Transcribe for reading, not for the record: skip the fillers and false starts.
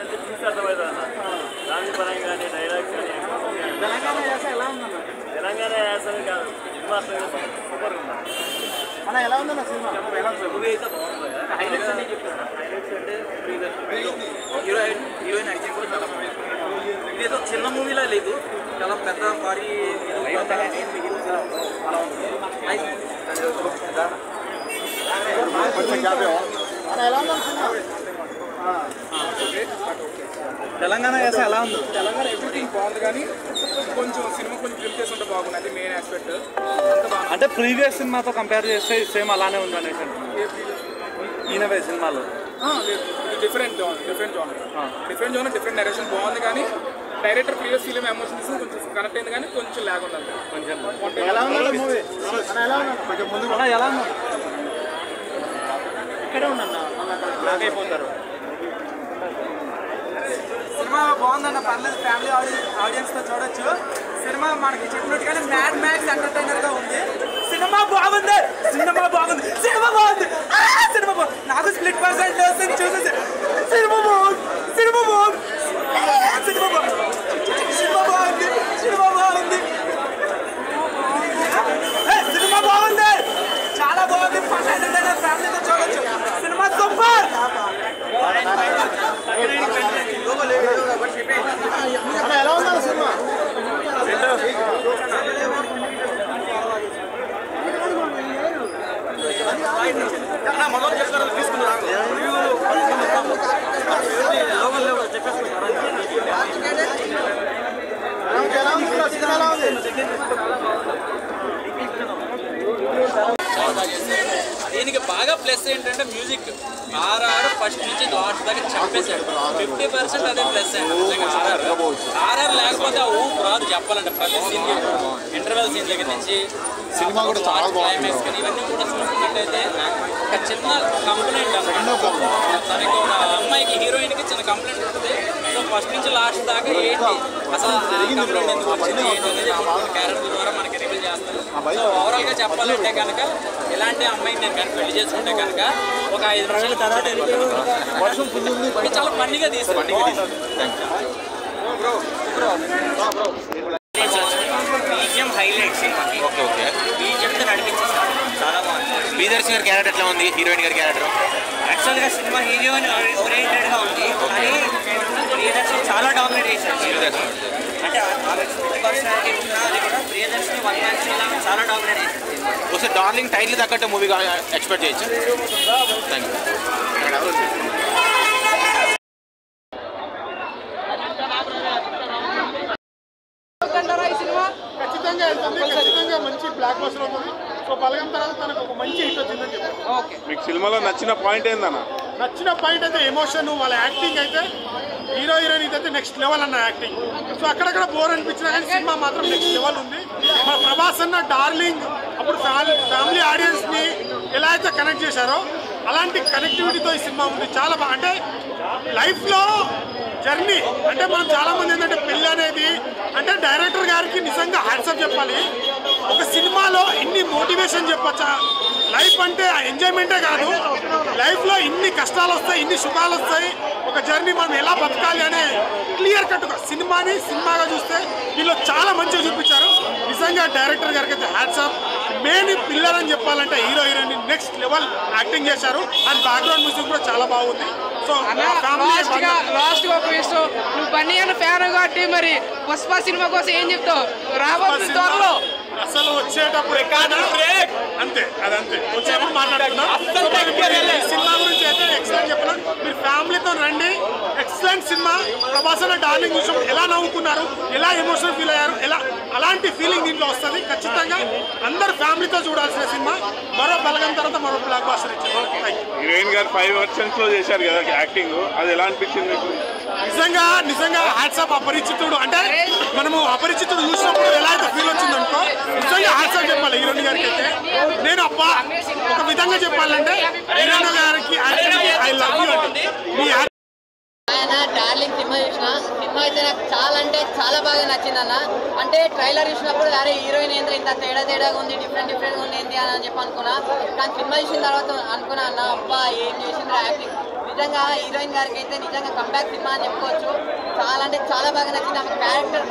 అంటే చూసి అర్థమవుతుంది అన్న. దాని పరంగా కానీ డైలాగ్స్ కానీ తెలంగాణ యాస ఎలా ఉందన్న? తెలంగాణ యాసలు కాదు సినిమా అసలు సూపర్గా ఉంది అన్న ఎలా ఉందన్న సినిమా? మూవీ అయితే బాగుంది. హైలైట్స్ అన్నీ చెప్పారు. హైలైట్స్ అంటే హీరోయిన్ యాక్టింగ్ కూడా చాలా బాగుంది. ఇదేదో చిన్న మూవీలా లేదు, చాలా పెద్ద భారీ అలా ఉంది. అన్న ఎలా ఉందన్న సినిమా? తెలంగాణ యాస ఎలా ఉంది? తెలంగాణ ఎవ్రీథింగ్ బాగుంది, కానీ కొంచెం సినిమా కొంచెం ఫిల్మ్ చేసి ఉంటే బాగుంది. అది మెయిన్ ఆస్పెక్ట్. అంటే ప్రీవియస్ సినిమాతో కంపేర్ చేస్తే సేమ్ అలానే ఉంది అనేసి అంటున్నాను. ఈయనవే సినిమాలో లేదు, ఇది డిఫరెంట్ జోన్, డిఫరెంట్ నరేషన్ బాగుంది, కానీ డైరెక్టర్ ప్రీవియస్ ఫిలిం ఎమోషన్స్ కొంచెం కనెక్ట్ అయింది, కానీ కొంచెం ల్యాగ్ ఉంది. కొంచెం ఎలా ఉందన్న మూవీ? అన్న ఎలా ఉందన్న? కొంచెం ముందు ఎలా ఉంది? ఇక్కడే ఉండన్న, బ్లాక్ అయిపోతారు. సినిమా బాగుందన్న, పర్లేదు, ఫ్యామిలీ ఆడియన్స్తో చూడొచ్చు. సినిమా మనకి చెప్పినట్టుగానే మ్యాడ్ మ్యాక్స్ ఎంటర్టైనర్గా ఉంది. సినిమా బాగుంది, సినిమా బాగుంది. నాకు స్ప్లిట్ పర్సెంట్ చూసేసి సినిమా బాగుంది. చాలా బాగుంది, ఫస్ట్ ఎంటర్టైనర్, ఫ్యామిలీతో చూడొచ్చు. Cinema super. అన్న ఎలా ఉందన్న సినిమా? దీనికి బాగా ప్లస్ ఏంటంటే మ్యూజిక్. ఆర్ఆర్ ఫస్ట్ నుంచి లాస్ట్ దాకా చంపేశాడు. 50% అదే ప్లస్ అండి. నిజంగా ఆర్ఆర్ లేకపోతే ఆ ఊపు రాదు చెప్పాలంటే. ప్రతి సీన్ ఇంటర్వెల్ సీన్ దగ్గర నుంచి సినిమా కూడా చాలా క్లైమాక్స్ కానీ ఇవన్నీ కూడా చూసుకున్నట్టయితే ఒక చిన్న కంప్లైంట్ అన్నమాట. తనకి ఒక అమ్మాయికి హీరోయిన్కి చిన్న కంప్లైంట్ ఉంటుంది. సో ఫస్ట్ నుంచి లాస్ట్ దాకా ఏంటి అసలు కంప్లైంట్ ఎందుకు వచ్చింది ఏంటి అనేది క్యారెక్టర్ ద్వారా మనకి రివీల్ చేస్తారు. సో ఓవరాల్గా చెప్పాలంటే కనుక ఇలాంటి అమ్మాయిని నేను కనుక పెళ్లి చేసుకుంటే కనుక ఒక 5 నిమిషాల తర్వాత చాలా ఫన్నీగా తీస్తాను. బీజిఎం హైలైట్ సినిమాకి. ఓకే బీజిఎంతో నడిపించేసాను, చాలా బాగుంది. ప్రియదర్శి గారి క్యారెక్టర్ ఎట్లా ఉంది? హీరోయిన్ గారి క్యారెక్టర్ యాక్చువల్గా సినిమా హీరోయిన్ ఓరియంటెడ్గా ఉంది, కానీ ప్రియదర్శి చాలా డామినేట్ చేశారు. అంటే పర్సనాలిటీ ఉన్నా అది కూడా ప్రియదర్శిని వన్ మ్యాన్ చాలా డామినేట్ చేశారు. ఒకసారి డార్లింగ్ టైటిల్ తగ్గట్టు మూవీ ఎక్స్పెక్ట్ చేయొచ్చు. Thank you. ఖచ్చితంగా వెళ్తుంది, ఖచ్చితంగా మంచి బ్లాక్ బస్టర్ అవుతుంది. సో బలగం తర్వాత తనకు ఒక మంచి హిట్ వచ్చిందని చెప్పారు. మీకు సినిమాలో నచ్చిన పాయింట్ ఏందన్న? నచ్చిన పాయింట్ అయితే ఎమోషన్, వాళ్ళ యాక్టింగ్ అయితే హీరో హీరోయిన్ అయితే నెక్స్ట్ లెవెల్ అన్న యాక్టింగ్. సో అక్కడక్కడ బోర్ అనిపించినా కానీ సినిమా మాత్రం నెక్స్ట్ లెవెల్ ఉంది. మన ప్రభాస్ అన్న డార్లింగ్ అప్పుడు ఫ్యామిలీ ఆడియన్స్ని ఎలా అయితే కనెక్ట్ చేశారో అలాంటి కనెక్టివిటీతో ఈ సినిమా ఉంది. చాలా బాగా, అంటే లైఫ్లో జర్నీ, అంటే మనం చాలామంది ఏంటంటే పెళ్ళి అనేది అంటే డైరెక్టర్ గారికి నిజంగా హ్యాట్సప్ చెప్పాలి. ఒక సినిమాలో ఇన్ని మోటివేషన్ చెప్పచ్చా? లైఫ్ అంటే ఎంజాయ్మెంటే కాదు, లైఫ్లో ఇన్ని కష్టాలు వస్తాయి, ఇన్ని సుఖాలు వస్తాయి. ఒక జర్నీ మనం ఎలా బతకాలి అనే క్లియర్ కట్గా సినిమాగా చూస్తే వీళ్ళు చాలా మంచిగా చూపించారు. నిజంగా డైరెక్టర్ గారికి అయితే హ్యాట్సప్. మెయిన్ పిల్లర్ అని చెప్పాలంటే hero heroine next level acting చేశారు. అండ్ బ్యాక్గ్రౌండ్ మ్యూజిక్ కూడా చాలా బాగుంది. సో లాస్ట్ ఒక విషయం, నువ్వు బన్నీ అన్న ఫ్యాన్ కాబట్టి మరి పుష్ప సినిమా కోసం ఏం చెప్తావు? రాబోతుంది త్వరలో. అసలు వచ్చేటప్పుడు అంతే, అదంతే వచ్చేటప్పుడు మాట్లాడుతున్నాం. సినిమా గురించి అయితే ఎక్సలెంట్ చెప్పినాం. మీరు ఫ్యామిలీతో రండి, ఎక్సలెంట్ సినిమా. ప్రభాస్ అన్న డార్లింగ్ విషయం ఎలా నవ్వుకున్నారు, ఎలా ఎమోషనల్ ఫీల్ అయ్యారు, ఎలా అలాంటి ఫీలింగ్ దీంట్లో వస్తుంది. ఖచ్చితంగా అందరు ఫ్యామిలీతో చూడాల్సిన సినిమా. మరో బలగం తర్వాత మరో బ్లాక్ బాస్టర్ ఇచ్చారు. హీరోయిన్ గారు 5 వర్షన్స్ లో చేశారు కదా యాక్టింగ్, అది ఎలా అనిపించింది మీకు? నిజంగా హ్యాట్సాప్. అపరిచితుడు అంటే మనము అపరిచితుడు చూసినప్పుడు ఎలా అయితే ఫీల్ వచ్చింది అనుకో, నిజంగా హ్యాట్సాప్ చెప్పాలి హీరోయిన్ గారికి అయితే. నేను ఒక విధంగా చెప్పాలంటే హీరోయిన్ గారికి ఐ లవ్ యూ అంటే మీ డార్లింగ్ సినిమా చూసిన. సినిమా అయితే నాకు చాలా బాగా నచ్చింది అన్న. అంటే ట్రైలర్ చూసినప్పుడు అరే హీరోయిన్ ఏంద్ర ఇంత తేడాగా ఉంది, డిఫరెంట్గా ఉంది ఏంటి అని చెప్పి అనుకున్నా. కానీ సినిమా చూసిన తర్వాత అనుకున్నా అన్న అబ్బా ఏం చేసిండ్రు యాక్టింగ్. నిజంగా హీరోయిన్ గారికి అయితే నిజంగా కంబ్యాక్ సినిమా అని చెప్పుకోవచ్చు. చాలా అంటే చాలా బాగా నచ్చింది. ఆమె క్యారెక్టర్